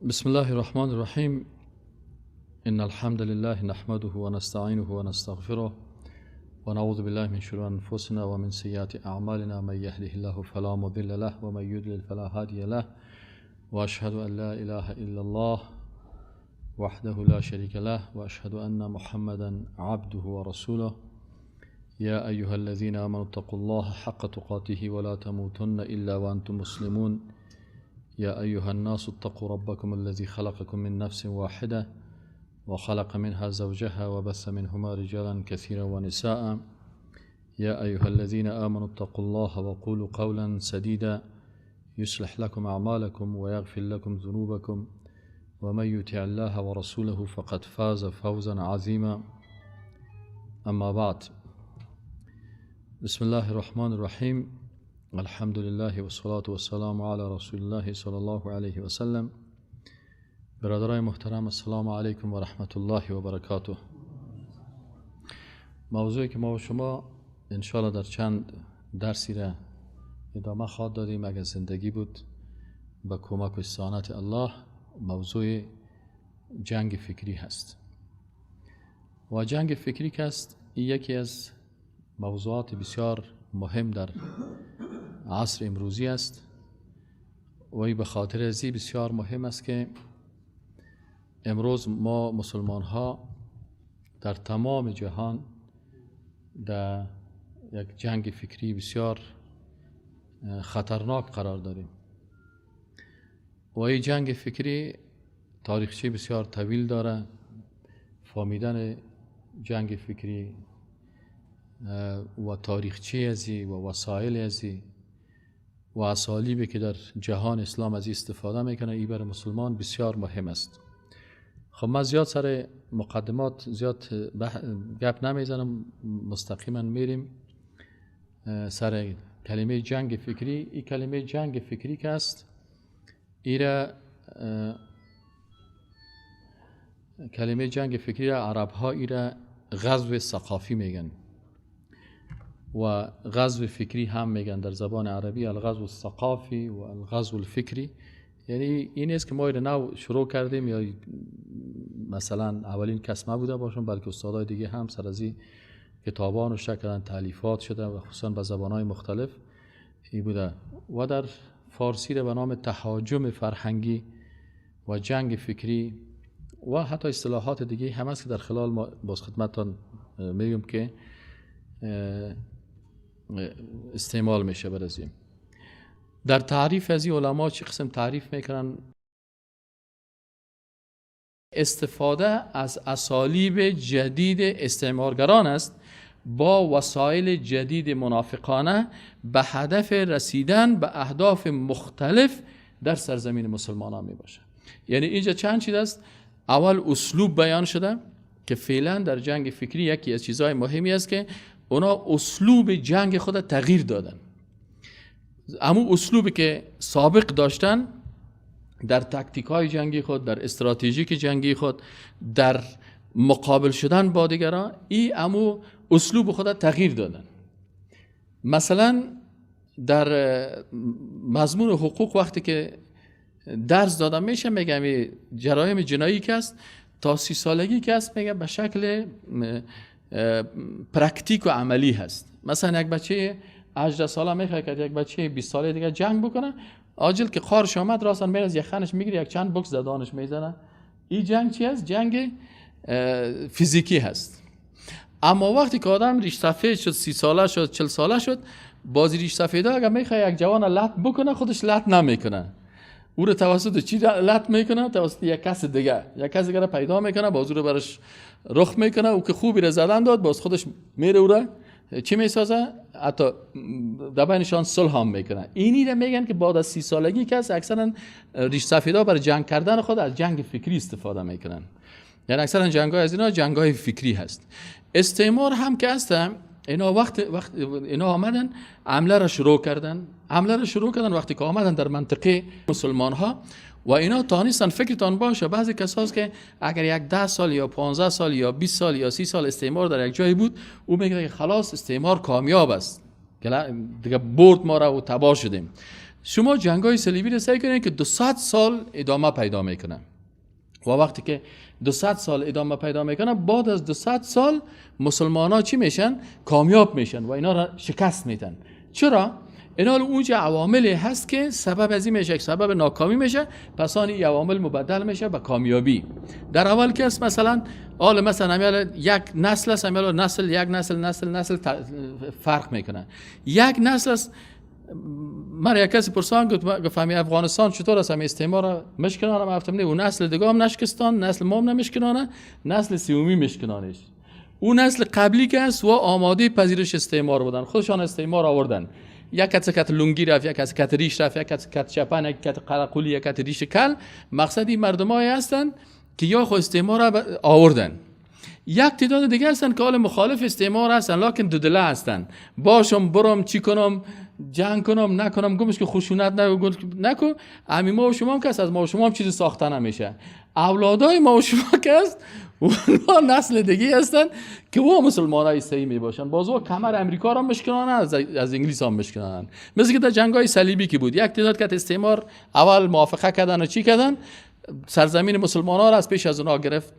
بسم الله الرحمن الرحيم. إن الحمد لله نحمده ونستعينه ونستغفره ونعوذ بالله من شرور أنفسنا ومن سيئات أعمالنا. من يهده الله فلا مضل له ومن يضلل فلا هادي له، وأشهد أن لا إله إلا الله وحده لا شريك له، وأشهد أن محمدا عبده ورسوله. يا أيها الذين آمنوا اتقوا الله حق تقاته ولا تموتن إلا وأنتم مسلمون. يا أيها الناس اتقوا ربكم الذي خلقكم من نفس واحدة وخلق منها زوجها وبث منهما رجالا كثيرا ونساء. يا أيها الذين آمنوا اتقوا الله وقولوا قولا سديدا يصلح لكم أعمالكم ويغفر لكم ذنوبكم، ومن يطع الله ورسوله فقد فاز فوزا عظيما. أما بعد، بسم الله الرحمن الرحيم. الحمد لله والصلاة والسلام على رسول الله صلی الله علیه و سلم. برادرای محترم، السلام علیکم و رحمت الله و برکاته. موضوعی که ما و شما انشاءالله در چند درسی را ادامه خواهد دادیم اگر زندگی بود با کمک و استعانت الله، موضوع جنگ فکری هست. و جنگ فکری که است، این یکی از موضوعات بسیار مهم در عصر امروزی است و این به خاطر ازی بسیار مهم است که امروز ما مسلمان ها در تمام جهان در یک جنگ فکری بسیار خطرناک قرار داریم و این جنگ فکری تاریخچه بسیار طویل داره. فهمیدن جنگ فکری و تاریخچه ازی و وسایل ازی و اسالیبی که در جهان اسلام از استفاده میکنه، این برای مسلمان بسیار مهم است. خب من زیاد سر مقدمات زیاد گپ نمیزنم، مستقیما میریم سر کلمه جنگ فکری. این کلمه جنگ فکری که است، کلمه جنگ فکری را عرب ها ایره غزو ثقافی میگن و غزو فکری هم میگن در زبان عربی، الغزو الثقافی و الغزو الفکری. یعنی این نیست که ما این نو شروع کردیم یا مثلا اولین کس ما بوده باشون، بلکه استادای دیگه هم سر از این کتابان و شکلن تالیفات شده و خصوصا به زبانهای مختلف این بوده. و در فارسی را به نام تهاجم فرهنگی و جنگ فکری و حتی اصطلاحات دیگه هم هست که در خلال ما باز خدمتتان میگم که استعمال میشه برازیم. در تعریف از این علما چه قسم تعریف میکنن؟ استفاده از اسالیب جدید استعمارگران است با وسایل جدید منافقانه به هدف رسیدن به اهداف مختلف در سرزمین مسلمانان می باشه. یعنی اینجا چند چیز است. اول اسلوب بیان شده که فعلا در جنگ فکری یکی از چیزهای مهمی است که اونا اسلوب جنگ خود تغییر دادن. اما اسلوبی که سابق داشتن در تاکتیک های جنگی خود، در استراتژیک جنگی خود، در مقابل شدن با دیگران، این امو اسلوب خود تغییر دادن. مثلا در مضمون حقوق وقتی که درس دادن میشه، میگم جرایم جنایی که است تا 30 سالگی که است، میگم به شکل پرکتیک و عملی هست. مثلا یک بچه 18 ساله میخواد که یک بچه 20 ساله دیگه جنگ بکنه، عاجل که خارش آمد راستن میره از یخنش میگیره، یک چند بوکس دادانش میزنه. این جنگ چی است؟ جنگ فیزیکی هست. اما وقتی که آدم ریش سفید شد، 30 ساله شد، 40 ساله شد، بازی ریش سفیده اگه میخواد یک جوان لط بکنه، خودش لط نمیکنه، او رو توسط چی لط میکنه؟ توسط یک کس دیگه. یک کس دیگه رو پیدا میکنه، بازو رو برش رخ میکنه، او که خوبی رو زدن داد، باز خودش میره او رو چی میسازه؟ حتی دبنشان صلح هم میکنه. اینی رو میگن که بعد از 30 سالگی کس اکثرا ریش سفیدا برای جنگ کردن خود از جنگ فکری استفاده میکنن. یعنی اکثرا جنگ‌های از اینا جنگ‌های فکری هست. استعمار هم که هست، اینا وقت اینا آمدن حمله را شروع کردن وقتی که آمدن در منطقه مسلمان ها و اینا تانستن. فکرتان باشه بعضی کساست که اگر یک 10 سال یا 15 سال یا 20 سال یا 30 سال استعمار در یک جایی بود، او میگه که خلاص استعمار کامیاب است، دیگه برد ما را و تباه شدیم. شما جنگ‌های صلیبی رو سعی کنید که 200 سال ادامه پیدا میکنه و وقتی که 200 سال ادامه پیدا میکنه، بعد از 200 سال مسلمان ها چی میشن؟ کامیاب میشن و اینا را شکست میدن. چرا؟ اینا اونجا عواملی هست که سبب از این میشه، سبب ناکامی میشه، پس آن این عوامل مبدل میشه به کامیابی. در اول که است مثلا مثلا یک نسل است، یک نسل فرق میکنه. یک نسل است. من یک کسی پرسان گفتم افغانستان چطور است؟ استعمار مشکنانه. من گفتم نه، اون نسل دیگه هم نشکستان، نسل ما هم نمیشکنانه، نسل سومی مشکنانش. اون نسل قبلی که است و آماده پذیرش استعمار بودن، خودشان استعمار آوردن. یک کت لنگی رفت، یک کت ریش رفت، یک کت چپن، یک کت قلقولی، یک کت ریش کل. مقصد این مردمایی هستن که یا خود استعمار آوردن، یک تعداد دیگه هستن که حال مخالف استعمار هستن لکن دودله هستن. باشم برم چی کنم، جنگ کنم نکنم، گمش که خشونت نکن. امی ما و شما هم که از ما و شما هم چیزی ساخته نمیشه. اولادای ما و شما که است اونها نسل دیگه هستن که او مسلمانای صحیح می باشن. باز او کمر امریکا را مشکنانن، از انگلیس هم مشکنانن. مثل که در جنگ‌های صلیبی که بود، یک تعداد که استعمار اول موافقه کردن و چی کردن، سرزمین مسلمان‌ها را از پیش از اونها گرفت.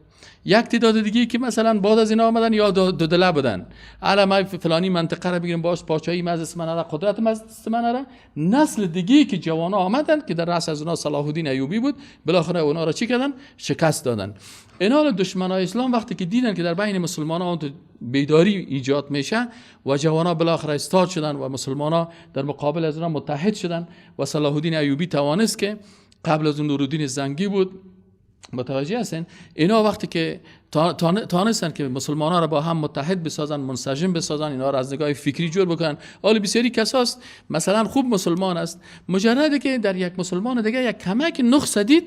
یک تعداد دیگه که مثلا بعد از اینا آمدن یا دودله بودن، علا ما فلانی منطقه را بگیریم باش پاچایی مجلس من را، قدرت مجلس من را. نسل دیگه که جوانا آمدن که در رأس از اونها صلاح الدین ایوبی بود، بالاخره اونا را چی کردن؟ شکست دادن. اینا دشمنای اسلام وقتی که دیدن که در بین مسلمانان بیداری ایجاد میشه و جوانا بالاخره استاد شدن و مسلمانان در مقابل از اونها متحد شدن و صلاح الدین ایوبی توانست که قبل از اون نورالدین زنگی بود، متوجه هستین؟ اینا وقتی که تانستن که مسلمانان را با هم متحد بسازن، منسجم بسازن، اینا را از نگاه فکری جور بکنن. حالا بسیاری کساست مثلا خوب مسلمان است، مجرده که در یک مسلمان دیگه یک کمک نقص دید،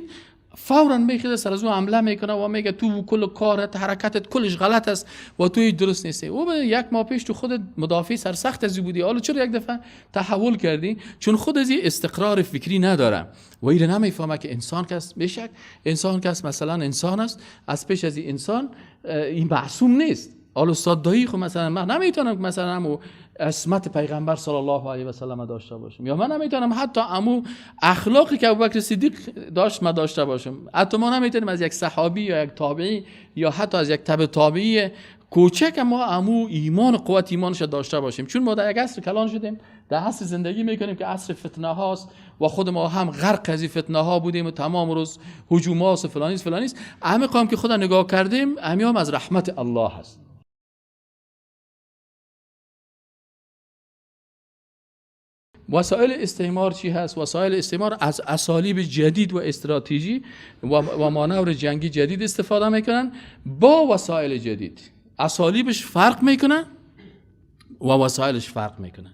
فوراً میخواد سر از او حمله میکنه و میگه تو کل کارت، حرکتت کلش غلط است و تو درست نیستی. او یک ماه پیش تو خودت مدافع سرسخت ازی بودی، حالا چرا یک دفعه تحول کردی؟ چون خود از استقرار فکری نداره و این نمیفهمه که انسان کس بشک انسان کس مثلا انسان است، از پیش از این انسان این معصوم نیست. حالا صدایی خب مثلا من نمیتونم مثلا همو عصمت پیغمبر صلی الله علیه و سلم داشته باشم، یا من نمیتونم حتی همو اخلاقی که ابوبکر صدیق داشت ما داشته باشم. حتی ما نمیتونیم از یک صحابی یا یک تابعی یا حتی از یک تبع تابعی کوچک ما همو ایمان و قوت ایمانش داشته باشیم. چون ما در یک عصر کلان شدیم، در عصر زندگی میکنیم که عصر فتنه هاست و خود ما هم غرق از فتنه ها بودیم و تمام روز هجومات و فلانیست. همه قوم که خدا نگاه کردیم هم از رحمت الله هست. وسایل استعمار چی هست؟ وسایل استعمار از اسالیب جدید و استراتژی و مانور جنگی جدید استفاده میکنن با وسایل جدید. اسالیبش فرق میکنه و وسایلش فرق میکنه.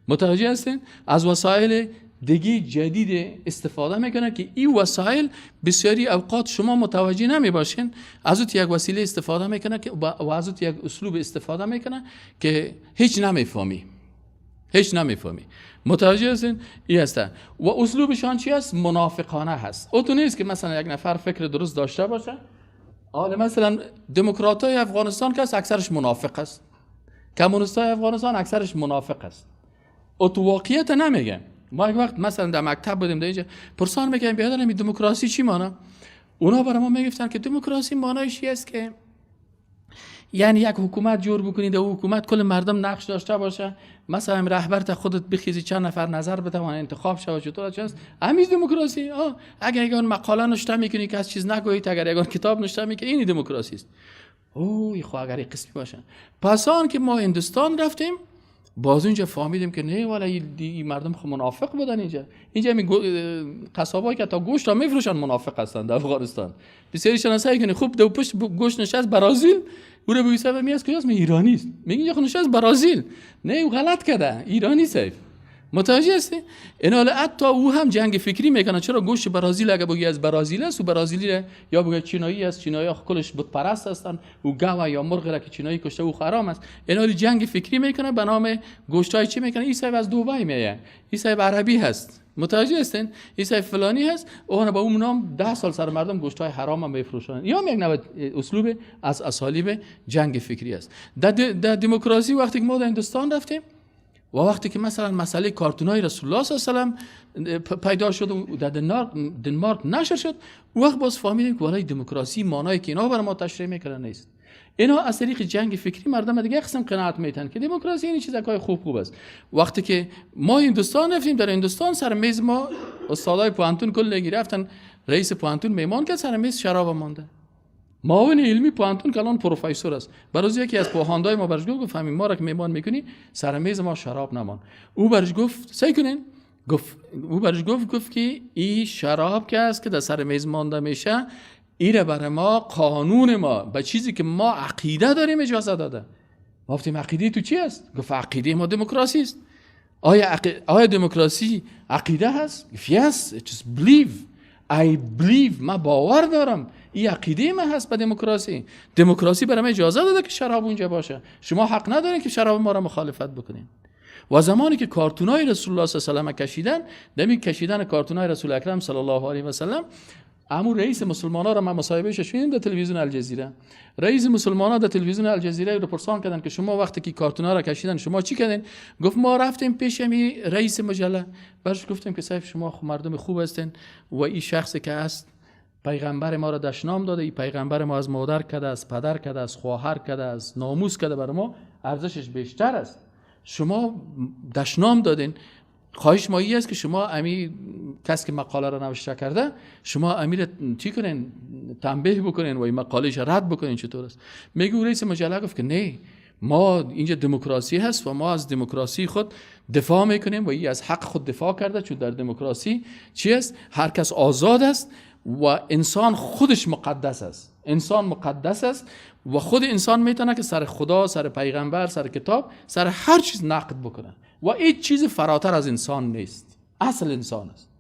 متوجه هستین؟ از وسایل دیگه جدید استفاده میکنه که این وسایل بسیاری اوقات شما متوجه نمی باشین، از اون یک وسیله استفاده میکنه که و از اون یک اسلوب استفاده میکنه که هیچ نمیفهمی. متوجه هستین؟ این هست و اسلوبشان چی است؟ منافقانه هست. او تو نیست که مثلا یک نفر فکر درست داشته باشه. حالا مثلا دموکراتای افغانستان که اکثرش منافق است، کمونیستای افغانستان اکثرش منافق است. او تو واقعیت نمیگن. ما یک وقت مثلا در مکتب بودیم در اینجا پرسان میگن بیادرم دموکراسی چی معنی؟ اونا برای ما میگفتن که دموکراسی معنیش چی است که یعنی یک حکومت جور بکنید و حکومت کل مردم نقش داشته باشه، مثلا رهبر تا خودت بخیزی چند نفر نظر بده و انتخاب شود چطور چیست؟ همین دموکراسی. اگر یگان مقاله نوشته میکنی که از چیز نگویید، اگر یگان کتاب نوشته میکنی، این دموکراسی است. اوه خو اگر این قسمی باشه. پس آن که ما هندوستان رفتیم باز اینجا فهمیدیم که نه والا این مردم خو منافق بودن. اینجا می قصابایی که تا گوشت را میفروشن منافق هستند در افغانستان. بسیاری شناسایی که خوب دو پشت گوشت نشست برازیل، او رو بگیسه و میاد کجاست؟ می ایرانی است. میگه اینجا نشست برازیل. نه او غلط کرده، ایرانی سیف. متوجه هستی؟ این حالا حتی او هم جنگ فکری میکنه. چرا گوشت برازیل اگه بگی از برازیل است و برازیلی یا بگی چینایی است، چینایی ها کلش بت پرست هستن، او گاو یا مرغ را که چینایی کشته او حرام است. این حالا جنگ فکری میکنه به نام گوشتای چی میکنه؟ این صاحب از دبی میاد، این صاحب عربی هست. متوجه هستین؟ این صاحب فلانی هست، اون با اون نام 10 سال سر مردم گوشتای حرام میفروشن. یا یک نوع اسلوب از اسالیب جنگ فکری است. در دموکراسی وقتی که ما در هندوستان رفتیم و وقتی که مثلا مسئله کارتونای رسول الله صلی الله علیه و پیدا شد و در دنمارک نشر شد، وقت باز فهمیدیم که والای دموکراسی معنایی که اینا برای ما تشریح میکنن نیست. اینا از طریق جنگ فکری مردم دیگه قسم قناعت میتن که دموکراسی این چیزای خوب است. وقتی که ما هندوستان رفتیم، در هندوستان سر میز ما استادای پوانتون کلی رفتن، رئیس پوانتون میمان که سر میز شراب مونده. معاون علمی پوانتون که الان پروفسور است، برای یکی از پوهاندای ما برش گفت همین ما را که میمان میکنی سر میز ما شراب نمان. او برش گفت سعی کنین، او برش گفت که این شراب که است که در سر میز مانده میشه، ایره برای ما قانون ما به چیزی که ما عقیده داریم اجازه داده. ما گفتیم عقیده تو چی است؟ گفت عقیده ما دموکراسی است. آیا دموکراسی عقیده هست؟ Yes, just believe. I believe. من باور دارم این عقیده من هست به دموکراسی. دموکراسی برای ما اجازه داده که شراب اونجا باشه. شما حق ندارین که شراب ما را مخالفت بکنین. و زمانی که کارتونای رسول الله صلی الله علیه و سلم کشیدن، دمی کشیدن کارتونای رسول اکرم صلی الله علیه و سلم، امو رئیس مسلمانا را من مصاحبهش شنیدم در تلویزیون الجزیره. رئیس مسلمانا در تلویزیون الجزیره رو پرسان کردن که شما وقتی که کارتونا را کشیدن شما چی کردین؟ گفت ما رفتیم پیش می رئیس مجله، برش گفتیم که صاحب شما مردم خوب هستین و این شخصی که است پیغمبر ما را دشنام داده، این پیغمبر ما از مادر کرده، از پدر کرده، از خواهر کرده، از ناموس کرده، برای ما ارزشش بیشتر است. شما دشنام دادین، خواهش ما این است که شما امیر کسی که مقاله را نوشته کرده شما امیر چی کنین؟ تنبیه بکنین و این مقالهش رد بکنین. چطور است؟ میگه رئیس مجله گفت که نه، ما اینجا دموکراسی هست و ما از دموکراسی خود دفاع میکنیم و این از حق خود دفاع کرده، چون در دموکراسی چی است؟ هر کس آزاد است و انسان خودش مقدس است. انسان مقدس است و خود انسان میتونه که سر خدا، سر پیغمبر، سر کتاب، سر هر چیز نقد بکنه و هیچ چیز فراتر از انسان نیست. اصل انسان است.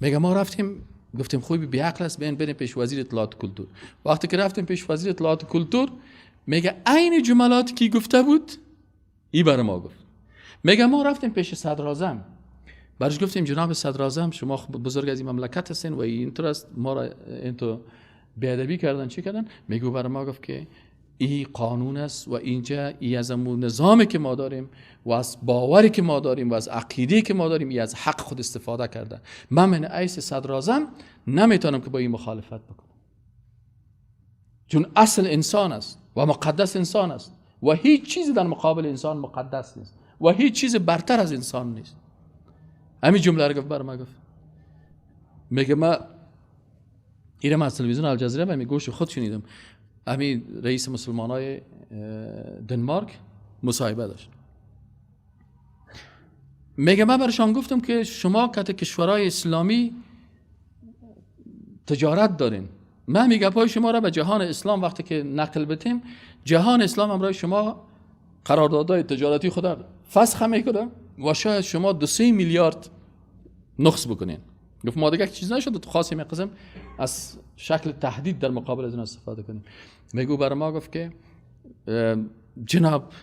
میگه ما رفتیم گفتیم خوبی بی عقل است، بریم پیش وزیر اطلاعات کلتور. وقتی که رفتیم پیش وزیر اطلاعات کلتور، میگه عین جملاتی که گفته بود ای برای ما گفت. میگه ما رفتیم پیش صدراعظم، برش گفتیم جناب صدراعظم شما بزرگ از این مملکت هستین و اینطور است، ما را اینطور بیادبی کردن، چی کردن؟ میگه برای ما گفت که این قانون است و اینجا ای از امون نظامی که ما داریم و از باوری که ما داریم و از عقیده که ما داریم ای از حق خود استفاده کرده. من رئیس صدراعظم نمیتونم که با این مخالفت بکنم، چون اصل انسان است و مقدس انسان است و هیچ چیزی در مقابل انسان مقدس نیست و هیچ چیز برتر از انسان نیست. همین جمله رو گفت برای ما گفت. میگه ما ایرم از تلویزیون الجزیره به گوش خود شنیدم، همین رئیس مسلمانای دنمارک مصاحبه داشت. میگه من برشان گفتم که شما که کشورهای اسلامی تجارت دارین، من میگه پای شما را به جهان اسلام وقتی که نقل بتیم، جهان اسلام امروز شما قراردادهای تجارتی خود فسخ میکنه و شاید شما 2-3 میلیارد نقص بکنین. گفت ما دیگه چیز نشد، تو خاصی میقسم از شکل تهدید در مقابل از اون استفاده کنیم. میگو برای ما گفت که جناب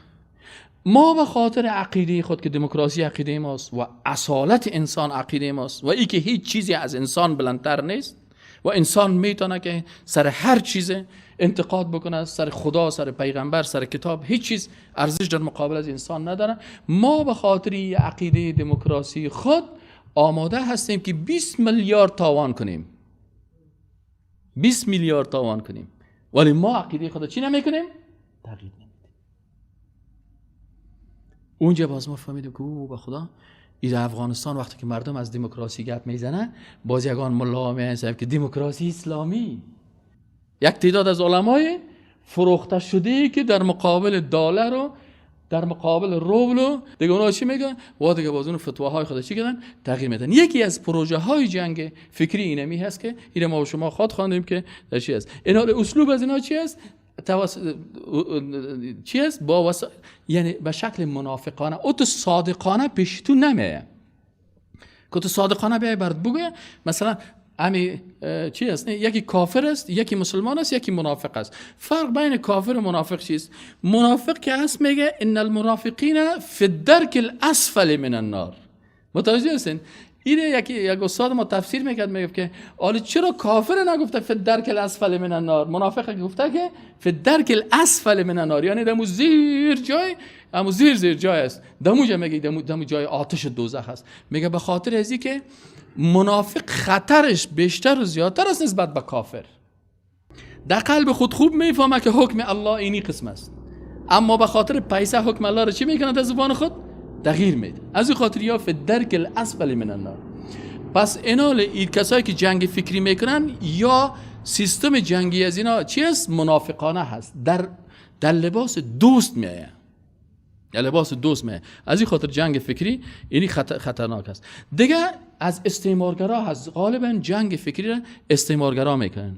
ما به خاطر عقیده خود که دموکراسی عقیده ماست و اصالت انسان عقیده ماست و ای که هیچ چیزی از انسان بلندتر نیست و انسان میتونه که سر هر چیز انتقاد بکنه، سر خدا، سر پیغمبر، سر کتاب، هیچ چیز ارزش در مقابل از انسان نداره. ما به خاطر عقیده دموکراسی خود آماده هستیم که 20 میلیارد تاوان کنیم، 20 میلیارد تاوان کنیم، ولی ما عقیده خود چی نمیکنیم؟ تغییر نمیدیم. اونجا باز ما فهمیدیم که او به خدا این افغانستان وقتی که مردم از دموکراسی گپ میزنن، باز یگان ملا میگن که دموکراسی اسلامی. یک تعداد از علمای فروخته شده که در مقابل دلار و در مقابل روبل و دیگه اونا چی میگن؟ و دیگه باز اون فتواهای خود چی کردن؟ تغییر میدن. یکی از پروژه های جنگ فکری اینمی هست که این ما و شما خود خواندیم که در چی است. اینا اسلوب از اینا چی است؟ چی است؟ با یعنی به شکل منافقانه او تو صادقانه پیش تو نمیه که تو صادقانه بیای برد بگوی مثلا امی چی است؟ یکی کافر است، یکی مسلمان است، یکی منافق است. فرق بین کافر و منافق چیست؟ منافق که هست میگه ان المنافقین فی الدرک الاسفل من النار. متوجه هستین؟ اینه یک استاد ما تفسیر میکرد، میگفت که حالا چرا کافر نگفته فی الدرک الاسفل من النار، منافق گفته که فی الدرک الاسفل من النار، یعنی دمو زیر جای است، دموجه میگه دمو جای آتش دوزخ است. میگه به خاطر ازی که منافق خطرش بیشتر و زیادتر است نسبت به کافر. در قلب خود خوب میفهمه که حکم الله اینی قسم است، اما به خاطر پیسه حکم الله رو چی میکنه در زبان خود تغییر میده. از این خاطر یا فی الدرک الاسفل من النار. پس این کسایی که جنگ فکری میکنن یا سیستم جنگی از اینا چی است؟ منافقانه هست، در لباس دوست میایه، در لباس دوست میایه. از این خاطر جنگ فکری اینی خطرناک است. دیگه از استعمارگرا هست، غالبا جنگ فکری را استعمارگرا میکنن.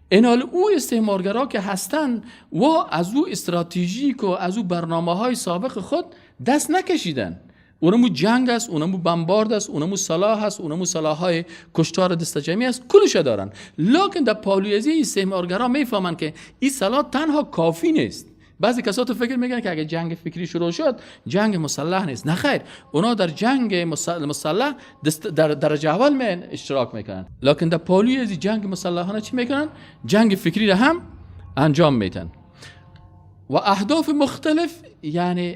اینال او استعمارگرا که هستن و از او استراتژیک و از او برنامه‌های سابق خود دست نکشیدن. اونمو جنگ است، اونمو بمبارد است، اونمو سلاح است، اونمو سلاح‌های کشتار دست جمعی است، کلش دارن. لکن در پالویزی استعمارگرا میفهمن که این سلاح تنها کافی نیست. بعضی کسا تو فکر میکنن که اگه جنگ فکری شروع شد جنگ مسلح نیست. نه خیر، اونا در جنگ مسلح در درجه اول اشتراک میکنن، لکن در پالویزی جنگ مسلحانه چی میکنن؟ جنگ فکری را هم انجام میدن و اهداف مختلف. یعنی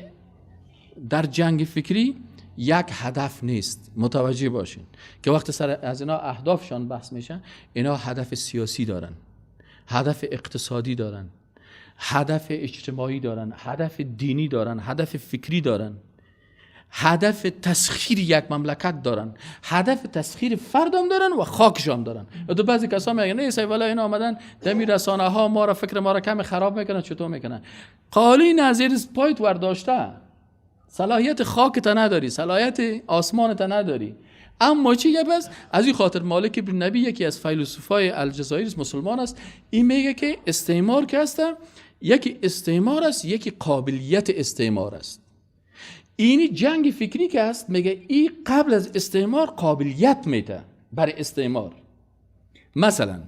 در جنگ فکری یک هدف نیست، متوجه باشین که وقت سر از اینا اهدافشان بحث میشن، اینا هدف سیاسی دارن، هدف اقتصادی دارن، هدف اجتماعی دارن، هدف دینی دارن، هدف فکری دارن، هدف تسخیر یک مملکت دارن، هدف تسخیر فردم دارن و خاکشان دارن. تو بعضی کسا میگن نه سای والا اینا آمدن دمی رسانه ها ما را فکر ما را کم خراب میکنن. چطور میکنن؟ قالی نظیر پایت ورداشته، صلاحیت خاکت نداری، صلاحیت آسمانت نداری. اما چی گپ است؟ از این خاطر مالک بن نبی یکی از فیلسوفای الجزایر مسلمان است، این میگه که استعمار که است یکی استعمار است، یکی قابلیت استعمار است. اینی جنگ فکری که است میگه این قبل از استعمار قابلیت میده برای استعمار. مثلا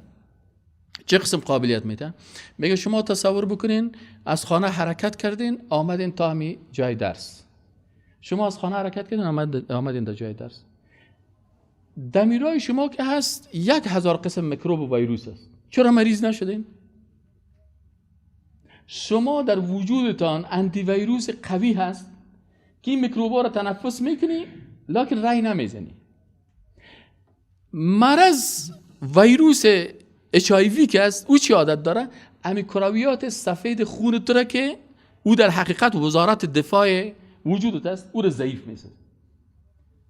چه قسم قابلیت میده؟ میگه شما تصور بکنین از خانه حرکت کردین آمدین تا همی جای درس. شما از خانه حرکت کردین آمدین تا جای درس. دمیرای شما که هست 1000 قسم میکروب و ویروس است. چرا مریض نشدین؟ شما در وجودتان آنتی ویروس قوی هست که این میکروبا را تنفس میکنی لکن رای نمیزنی. مرض ویروس HIV که است او چی عادت داره؟ امی کرویات سفید خون تو را که او در حقیقت وزارت دفاع وجودت است او را ضعیف میسازه.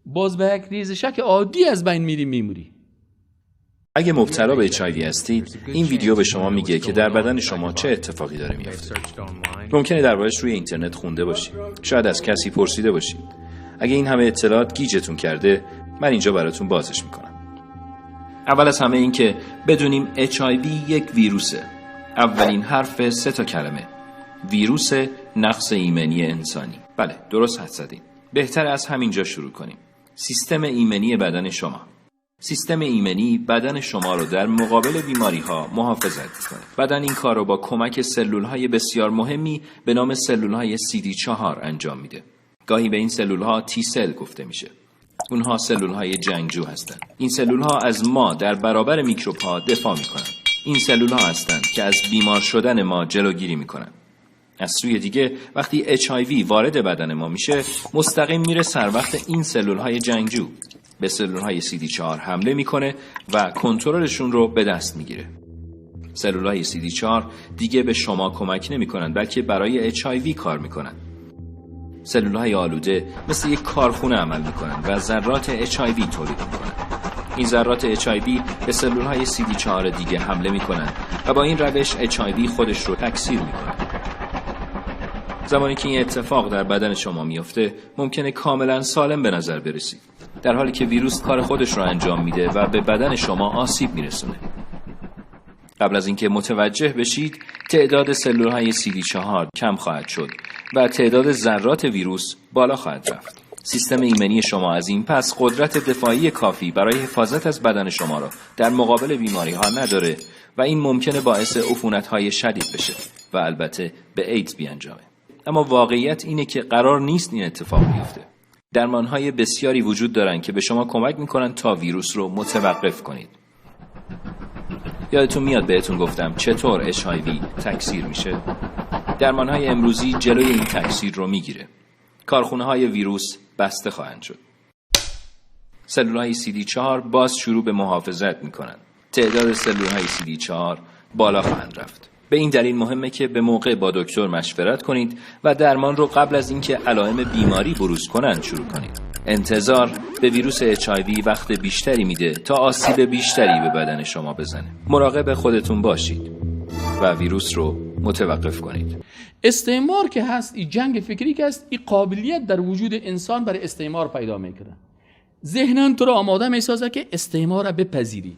باز به یک ریزشک عادی از بین میموری. اگه مبتلا به HIV هستید، این ویدیو به شما میگه که در بدن شما چه اتفاقی داره میفته. ممکنه دربارش روی اینترنت خونده باشید، شاید از کسی پرسیده باشید. اگه این همه اطلاعات گیجتون کرده، من اینجا براتون بازش میکنم. اول از همه این که بدونیم HIV یک ویروسه. اولین حرف 3 کلمه، ویروس نقص ایمنی انسانی. بله، درست حدس زدین. بهتر از همینجا شروع کنیم. سیستم ایمنی بدن شما. سیستم ایمنی بدن شما رو در مقابل بیماری‌ها محافظت می‌کنه. بدن این کار رو با کمک سلول‌های بسیار مهمی به نام سلول‌های CD4 انجام میده. گاهی به این سلول‌ها تی سل گفته میشه. اونها سلول‌های جنگجو هستند. این سلول‌ها از ما در برابر میکروب‌ها دفاع می‌کنند. این سلول‌ها هستند که از بیمار شدن ما جلوگیری می‌کنند. از سوی دیگه وقتی HIV وارد بدن ما میشه، مستقیم میره سر وقت این سلول‌های جنگجو. به سلول‌های CD4 حمله میکنه و کنترلشون رو به دست میگیره. سلول‌های CD4 دیگه به شما کمک نمیکنن، بلکه برای HIV کار میکنن. سلول‌های آلوده مثل یک کارخونه عمل میکنن و ذرات HIV تولید میکنن. این ذرات HIV به سلول‌های CD4 دیگه حمله میکنن و با این روش HIV خودش رو تکثیر میکنه. زمانی که این اتفاق در بدن شما میفته، ممکنه کاملا سالم به نظر برسید، در حالی که ویروس کار خودش رو انجام میده و به بدن شما آسیب میرسونه. قبل از اینکه متوجه بشید، تعداد سلول‌های CD4 کم خواهد شد و تعداد ذرات ویروس بالا خواهد رفت. سیستم ایمنی شما از این پس قدرت دفاعی کافی برای حفاظت از بدن شما را در مقابل بیماری‌ها نداره و این ممکنه باعث عفونت‌های شدید بشه و البته به ایدز بیانجامه. اما واقعیت اینه که قرار نیست این اتفاق بیفته. درمانهای بسیاری وجود دارن که به شما کمک میکنن تا ویروس رو متوقف کنید. یادتون میاد بهتون گفتم چطور HIV تکثیر میشه؟ درمانهای امروزی جلوی این تکثیر رو میگیره. کارخونه‌های ویروس بسته خواهند شد. سلولهای CD4 باز شروع به محافظت میکنن. تعداد سلولهای CD4 بالا خواهند رفت. به این دلیل مهمه که به موقع با دکتر مشورت کنید و درمان رو قبل از اینکه علائم بیماری بروز کنند شروع کنید. انتظار به ویروس HIV وقت بیشتری میده تا آسیب بیشتری به بدن شما بزنه. مراقب خودتون باشید و ویروس رو متوقف کنید. استعمار که هست، این جنگ فکری که هست، این قابلیت در وجود انسان برای استعمار پیدا میکنه. ذهنن تو رو آماده میسازه که استعمار رو بپذیری.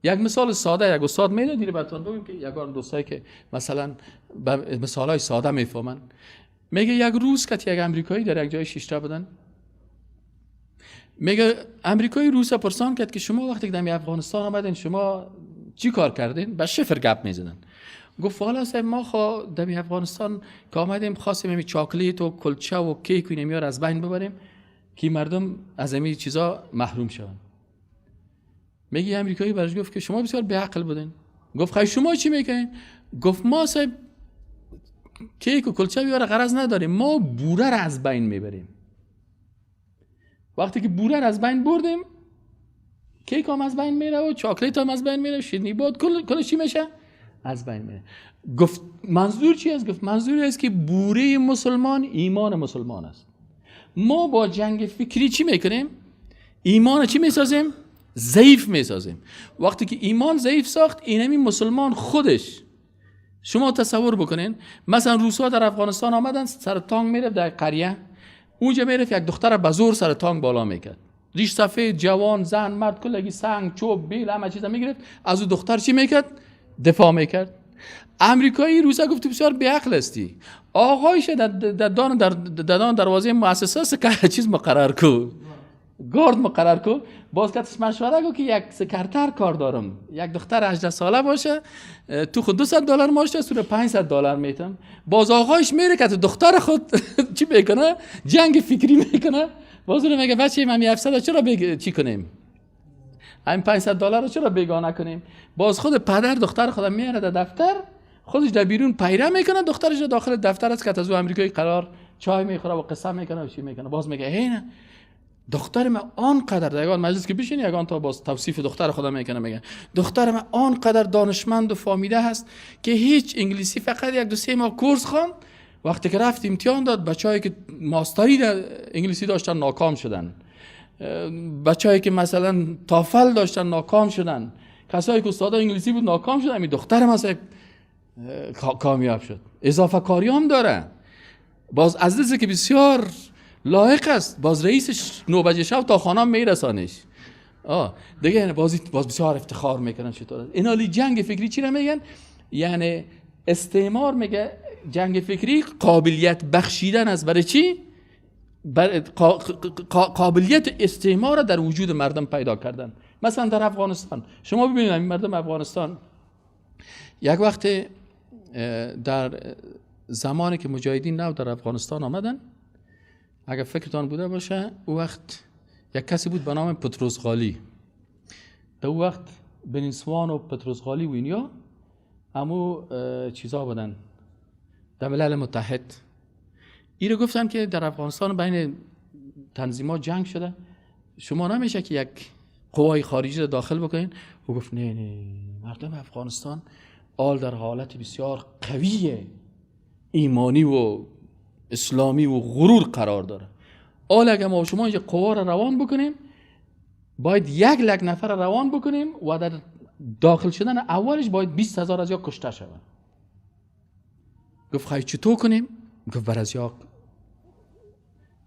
یک مثال ساده یک استاد میده دیره براتون بگم که یگان دوستایی که مثلا مثالای ساده میفهمن، میگه یک روز که یک امریکایی در یک جای شیشته بودن، میگه امریکایی روس پرسان کرد که شما وقتی که در افغانستان آمدین شما چی کار کردین؟ با شفر گپ میزدن. گفت والا صاحب ما در افغانستان که آمدیم خواستیم همین چاکلیت و کلچه و کیک و اینمیار از بین ببریم که مردم از همین چیزا محروم شون. میگه امریکایی برش گفت که شما بسیار بی‌عقل بودین. گفت خیلی شما چی میکنین؟ گفت ما صاحب کیک و کلچه بیاره غرض نداریم، ما بوره را از بین میبریم. وقتی که بوره را از بین بردیم کیک هم از بین میره و چاکلیت هم از بین میره، شیرینی بود کلش چی میشه؟ از بین میره. گفت منظور چی است؟ گفت منظور است که بوره مسلمان ایمان مسلمان است. ما با جنگ فکری چی میکنیم؟ ایمان چی میسازیم؟ ضعیف میسازیم. وقتی که ایمان ضعیف ساخت، اینمی مسلمان خودش، شما تصور بکنین مثلا روسا در افغانستان آمدن، سر تانک میره در قریه، اونجا میره یک دختر بزرگ سر تانک بالا میکرد، ریش سفید، جوان، زن، مرد، کلگی سنگ، چوب، بیل، همه چیزا میگرفت، از اون دختر چی میکرد؟ دفاع میکرد. امریکایی روسا گفت بسیار بی‌عقل هستی، آقایش در دروازه مؤسسه که چیز مقرر کو، گارد مقرر کو. باز کاتش مشوره گفت که یک سکرتر کار دارم، یک دختر 18 ساله باشه، تو خود $200 ماشه، سور $500 میتم. باز آقایش میره که دختر خود چی میکنه؟ جنگ فکری میکنه. باز اون میگه بچه من 700 چرا چی کنیم؟ همین $500 رو چرا بیگانه کنیم؟ باز خود پدر دختر خودم میاره در دفتر، خودش در بیرون پیره میکنه، دخترش داخل دفتر است که از او امریکایی قرار چای میخوره و قصه میکنه و چی میکنه. باز میگه هینه دختر من آنقدر در یگان مجلس که بشین یگان تا باز توصیف دختر خودم میکنه، میگه دختر من آنقدر دانشمند و فهمیده هست که هیچ انگلیسی فقط 1-2-3 ماه کورس خوان، وقتی که رفت امتحان داد بچه‌ای که ماستری در انگلیسی داشتن ناکام شدن، بچه‌ای که مثلا تافل داشتن ناکام شدن، کسایی که استاد انگلیسی بود ناکام شدن. می دختر مثلا کامیاب شد. اضافه کاری هم داره. باز از دسته که بسیار لایق است، باز رئیسش 9 بجه شب تا خانه میرسانش. دیگه باز بسیار افتخار میکنن. چطور اینا جنگ فکری چی را میگن؟ یعنی استعمار میگه جنگ فکری قابلیت بخشیدن است. برای چی؟ قابلیت استعمار در وجود مردم پیدا کردن. مثلا در افغانستان شما ببینید مردم افغانستان یک وقت در زمانی که مجاهدین نو در افغانستان آمدن، اگر فکرتان بوده باشه، او وقت یک کسی بود به نام پتروس غالی. در او وقت بنیسوان و پتروس غالی و اینیا همو چیزا بودن در ملل متحد. این رو گفتن که در افغانستان بین تنظیمات جنگ شده، شما نمیشه که یک قوای خارجی رو داخل بکنین. او گفت نه مردم افغانستان آل در حالت بسیار قویه، ایمانی و اسلامی و غرور قرار داره. آل اگه ما شما اینجا قوا رو روان بکنیم، باید 1 لک نفر روان بکنیم و در داخل شدن اولش باید 20,000 از یا کشته شون. گفت خیلی چطور کنیم؟ گفت بر از یا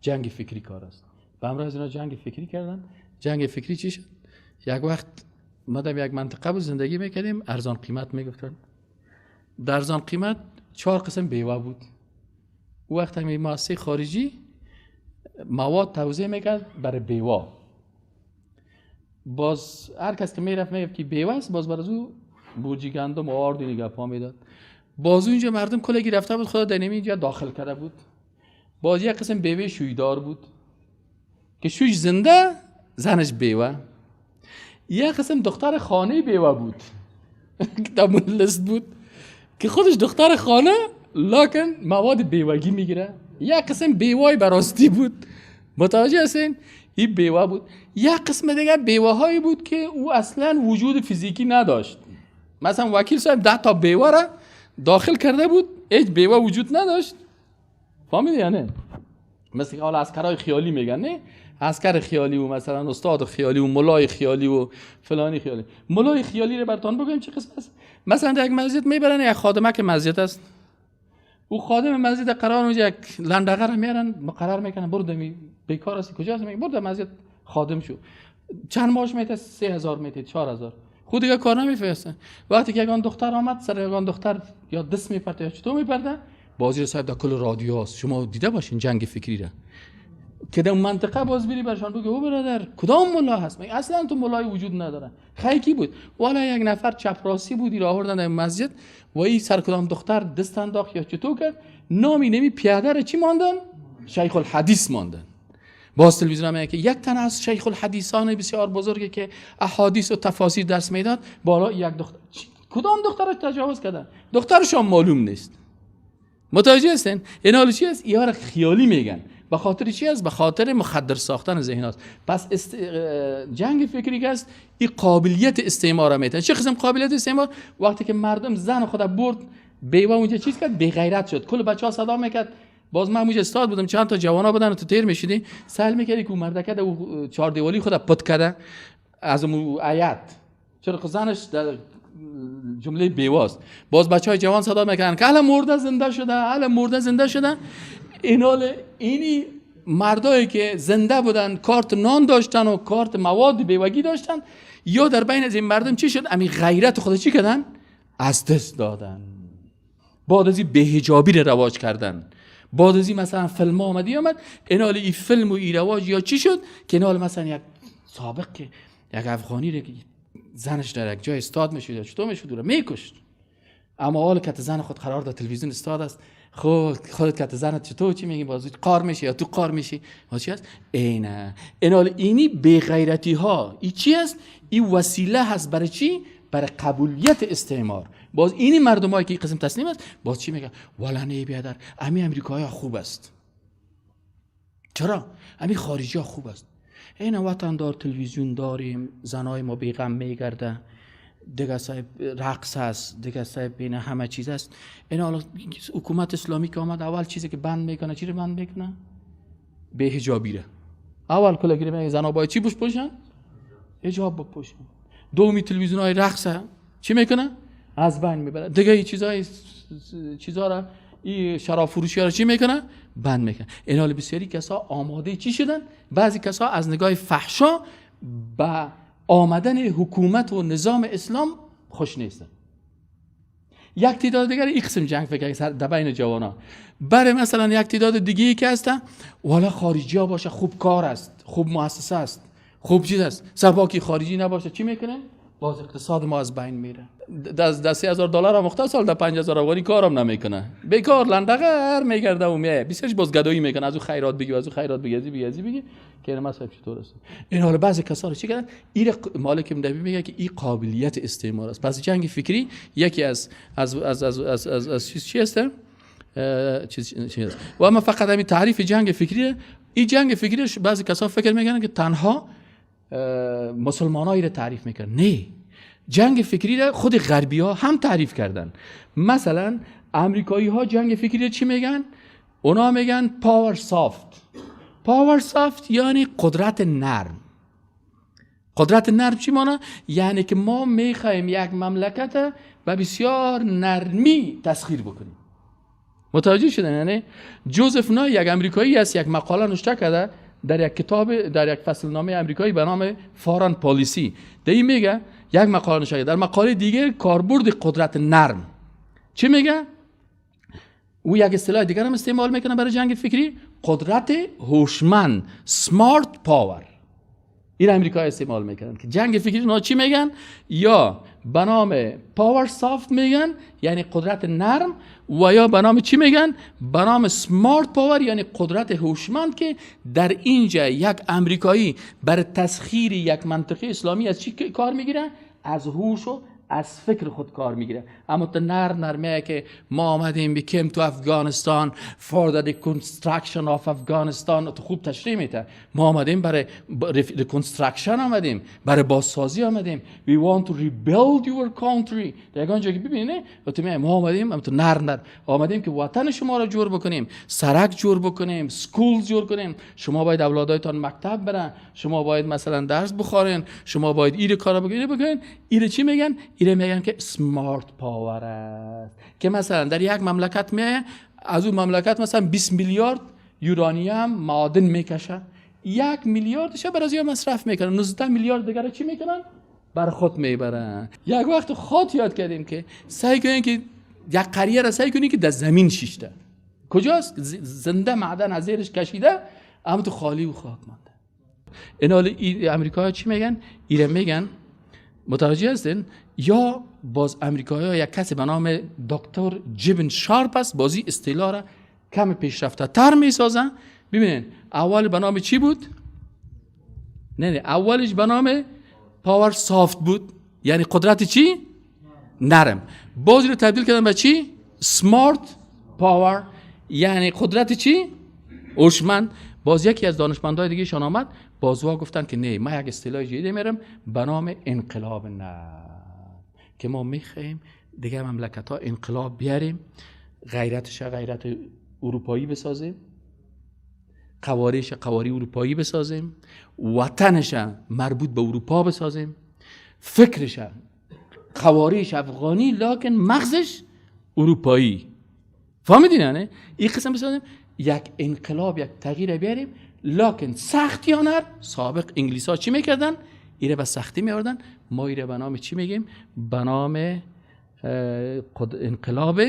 جنگ فکری کار است. به همراه از اینا جنگ فکری کردن. جنگ فکری چی شد؟ یک وقت ما در یک منطقه بود زندگی میکردیم، ارزان قیمت میگفتن. در ارزان قیمت 4 قسم بیوه بود. او وقت همین مؤسسه خارجی مواد توزیع میکرد برای بیوه. باز هر کس که میرفت میگفت که بیوه است، باز برای او بوجی گندم و آرد و نگاه پا میداد. باز اینجا مردم کلگی رفته بود، خدا در اینجا داخل کرده بود. باز یک قسم بیوه شویدار بود که شویش زنده زنش بیوه. یک قسم دختر خانه بیوه بود در لیست بود که خودش دختر خانه لکن مواد بیوگی میگیره. یک قسم بیوه براستی بود، متوجه هستین؟ این بیوه بود. یک قسم دیگه بیوه هایی بود که او اصلا وجود فیزیکی نداشت. مثلا وکیل صاحب 10 تا بیوه را داخل کرده بود، هیچ بیوه وجود نداشت. فهمیدی یا نه؟ مثل حالا عسکرای خیالی میگن، نه؟ عسکر خیالی و مثلا استاد خیالی و ملای خیالی و فلانی خیالی. ملای خیالی رو براتون بگم چه قسم است. مثلا در یک مسجد میبرن یک خادمه که مسجد است، او خادم مسجد قرار اونجا یک لندغه رو میارن مقرر میکنن برو دمی بیکار هستی کجا هستی، میگه برو در مسجد خادم شو. چند ماهش میته 3000 میته 4000 خود دیگه کار نمیفرستن. وقتی که یگان دختر آمد سر یگان دختر یا دست میپرده یا چطور میپرده، بازی صاحب در کل رادیو هست. شما دیده باشین جنگ فکری را که در منطقه باز بری برشان بگه او برادر کدام ملا هست، میگه اصلا تو ملای وجود نداره. خیکی بود والا یک نفر چپراسی بودی را آوردن در مسجد و این سر کدام دختر دست انداخت یا چطور کرد، نامی نمی پیاده را چی ماندن؟ شیخ الحدیث ماندن. باز تلویزیون میگه که یک تن از شیخ الحدیثان بسیار بزرگی که احادیث و تفاسیر درس میداد بالا یک دختر، کدام دختر را تجاوز کردن؟ دخترشون معلوم نیست. متوجه هستین؟ این حال چی است؟ اینا را خیالی میگن. به خاطر چی است؟ به خاطر مخدر ساختن ذهن است. پس جنگ فکری که است این قابلیت استعمار میتونه. چه قسم قابلیت استعمار؟ وقتی که مردم زن خود برد بیوه اونجا چیز کرد، بی غیرت شد، کل بچه‌ها صدا میکرد. باز من اونجا استاد بودم، چند تا جوانا بودن تو تیر میشیدی سال میکردی که مردکه در چهار دیوالی خود پت کرده از اون آیت، چرا زنش در جمله بیواست. باز بچهای جوان صدا میکنن که الان مرده زنده شده، الان مرده زنده شده. اینی مردایی که زنده بودن کارت نان داشتن و کارت مواد بیوگی داشتن، یا در بین از این مردم چی شد؟ امی غیرت خود چی کردن؟ از دست دادن. بعد از این بهجابی رو رواج کردن. بعد از این مثلا فیلم آمد اینال این فیلم و این رواج یا چی شد که اینال مثلا یک سابق که یک افغانی رو زنش در یک جای استاد میشد، چطور میشد رو میکشت. اما حال که زن خود قرار داد تلویزیون استاد است، خودت که زنت چطور چی میگی؟ بازی قار میشی یا تو قار میشی؟ واسه چی است؟ اینال اینی بی غیرتی ها ای چی است؟ این وسیله هست برای چی؟ برای قبولیت استعمار. باز اینی مردمایی که این قسم تسلیم است باز چی میگن؟ والا نه بیادر امی امریکایی ها خوب است. چرا؟ امی خارجی ها خوب است. این وطن دار تلویزیون داریم، زنای ما بیغم میگرده، دیگه صاحب رقص هست، دیگه صاحب بین همه چیز است. این حالا حکومت اسلامی که آمد اول چیزی که بند میکنه چی رو بند میکنه؟ به حجابی رو. اول کلا گیره زنا باید چی بپوشن؟ حجاب بپوشن. دومی تلویزیون های رقص چی میکنه؟ از بند میبره. دیگه این چیزا را این شراب فروشی ها چی میکنه؟ بند میکنه. این حال بسیاری کسا آماده چی شدن؟ بعضی کسا از نگاه فحشا با آمدن حکومت و نظام اسلام خوش نیستن. یک تعداد دیگر این قسم جنگ فکر در بین جوانا. برای مثلا یک تعداد دیگه که هستن والا خارجی ها باشه خوب کار است، خوب مؤسسه است، خوب چیز است. سباکی خارجی نباشه چی میکنه؟ باز اقتصاد ما از بین میره. در $3000 هم مختص سال در 5000 افغانی کارم نمیکنه. بیکار لندغر میگرده و میای. بیشترش باز گدایی میکنه، از اون خیرات بگی، از اون خیرات بگی که این مسئله چطور است. این حالا بعضی کسا رو چی کردن؟ این مالک مدوی میگه که این قابلیت استعمار است. پس جنگ فکری یکی از چی است؟ و اما فقط همین تعریف جنگ فکری، این جنگ فکری بعضی کسا فکر میکنن که تنها مسلمانایی رو تعریف میکنن. نه، جنگ فکری رو خود غربی ها هم تعریف کردن. مثلا امریکایی ها جنگ فکری رو چی میگن؟ اونا میگن پاور سافت. پاور سافت یعنی قدرت نرم. قدرت نرم چی معنی؟ یعنی که ما میخوایم یک مملکت به بسیار نرمی تسخیر بکنیم. متوجه شدن؟ یعنی جوزف نای یک امریکایی است، یک مقاله نوشته کرده در یک کتاب، در یک فصل نامه امریکایی به نام فارن پالیسی. در این میگه یک مقاله نوشته، در مقاله دیگه کاربرد قدرت نرم چی میگه؟ او یک اصطلاح دیگر هم استعمال میکنه برای جنگ فکری، قدرت هوشمند، سمارت پاور. این امریکا استعمال میکنن که جنگ فکری اینا چی میگن؟ یا به نام پاور سافت میگن یعنی قدرت نرم، و یا به نام چی میگن؟ به نام سمارت پاور یعنی قدرت هوشمند، که در اینجا یک امریکایی برای تسخیر یک منطقه اسلامی از چی کار میگیره؟ از هوش و از فکر خود کار میگیره. اما تو نرمه که ما آمدیم بیکیم تو افغانستان for the reconstruction of Afghanistan، تو خوب تشریح میده. ما آمدیم برای reconstruction، آمدیم برای بازسازی، آمدیم we want to rebuild your country. در اونجا که ببینید ما آمدیم تو نرم آمدیم که وطن شما رو جور بکنیم، سرک جور بکنیم، سکولز جور کنیم. شما باید اولادایتان مکتب برن، شما باید مثلا درس بخورین، شما باید این کارا بکنین. این چی میگن؟ ایره میگن که سمارت پاور است، که مثلا در یک مملکت میه از اون مملکت مثلا 20 میلیارد یورانیم معادن میکشه، 1 میلیاردش برای زیاد مصرف میکنن، 19 میلیارد دیگه چی میکنن؟ بر خود میبرن. یک وقت خود یاد کردیم که سعی کنین که یک قریه را سعی کنین که در زمین شیشته کجاست؟ زنده معدن از زیرش کشیده اما تو خالی و خاک مانده. این حال امریکا چی میگن؟ ایره میگن متوجه هستین؟ یا باز امریکایی‌ها یک کسی به نام دکتر جیبن شارپ است، بازی اصطلاح را کم پیشرفته تر میسازن. ببینین اول به نام چی بود؟ نه اولش به نام پاور سافت بود یعنی قدرت چی؟ نرم. بازی رو تبدیل کردن به چی؟ سمارت پاور یعنی قدرت چی؟ هوشمند. باز یکی از دانشمندای دیگه شان آمد، بازوا گفتن که نه، ما یک اصطلاح جدید میرم به نام انقلاب نرم، که ما میخوایم دیگه مملکت ها انقلاب بیاریم، غیرتش غیرت اروپایی بسازیم، قواریش قواری اروپایی بسازیم، وطنش مربوط به اروپا بسازیم، فکرش قواریش افغانی لکن مغزش اروپایی. فهمیدین نه؟ این قسم بسازیم، یک انقلاب، یک تغییر بیاریم، لکن سخت یا نر. سابق انگلیس ها چی میکردن؟ ایره به سختی میاردن. ما ایره به نام چی میگیم؟ به نام انقلاب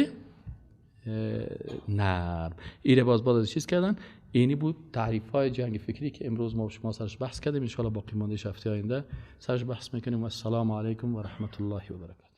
نرم. ایره باز چیز کردن. اینی بود تعریف های جنگ فکری که امروز ما شما سرش بحث کردیم. ان شاء الله باقی مانده هفته آینده سرش بحث میکنیم. و السلام علیکم و رحمت الله و برکاته.